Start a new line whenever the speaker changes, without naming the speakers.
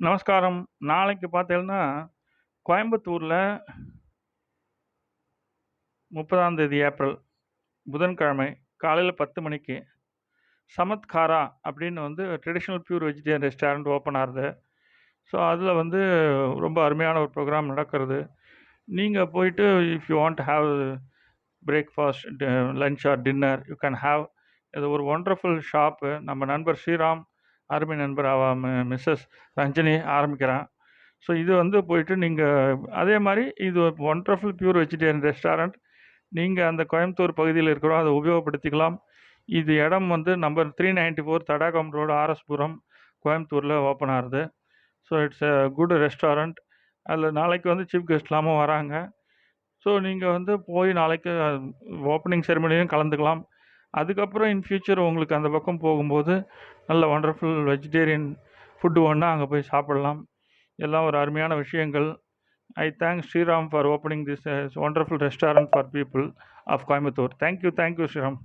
நமஸ்காரம். நாளைக்கு பார்த்தீங்கன்னா, கோயம்புத்தூர்ல 30ஆம் தேதி ஏப்ரல் புதன்கிழமை காலையில 10 மணிக்கு சமத்காரா அப்படின்னு வந்து traditional pure vegetarian restaurant open ஆகுது. ஸோ, அதில வந்து ரொம்ப அருமையான ஒரு ப்ரோகிராம் நடக்கிறது. நீங்க போயிட்டு if you want to have breakfast, lunch R dinner you can have. இது ஒரு ஒண்டர்ஃபுல் ஷாப்பு. நம்ம நண்பர் ஸ்ரீராம், அருமை நண்பர் மிஸ்ஸஸ் ரஞ்சனி ஆரம்பிக்கிறான். ஸோ இது வந்து போயிட்டு நீங்கள் அதே மாதிரி இது ஒண்டர்ஃபுல் பியூர் வெஜிடேரியன் ரெஸ்டாரண்ட். நீங்கள் அந்த கோயம்புத்தூர் பகுதியில் இருக்கிறோம், அதை உபயோகப்படுத்திக்கலாம். இது இடம் வந்து நம்பர் 394 தடாகம் ரோடு, ஆர்எஸ்புரம், கோயம்புத்தூரில் ஓப்பன் ஆகுது. So it's a good restaurant. அதில் நாளைக்கு வந்து சீஃப் கெஸ்ட்லாமும் வராங்க. ஸோ நீங்கள் வந்து போய் நாளைக்கு ஓப்பனிங் செரிமனியும் கலந்துக்கலாம். அதுக்கப்புறம் இன் ஃபியூச்சர் உங்களுக்கு அந்த பக்கம் போகும்போது நல்ல ஒண்டர்ஃபுல் வெஜிடேரியன் ஃபுட்டு ஒன்றா அங்கே போய் சாப்பிடலாம். எல்லாம் ஒரு அருமையான விஷயங்கள். I thank Sriram for opening this wonderful restaurant for people of Coimbatore. Thank you, Sriram.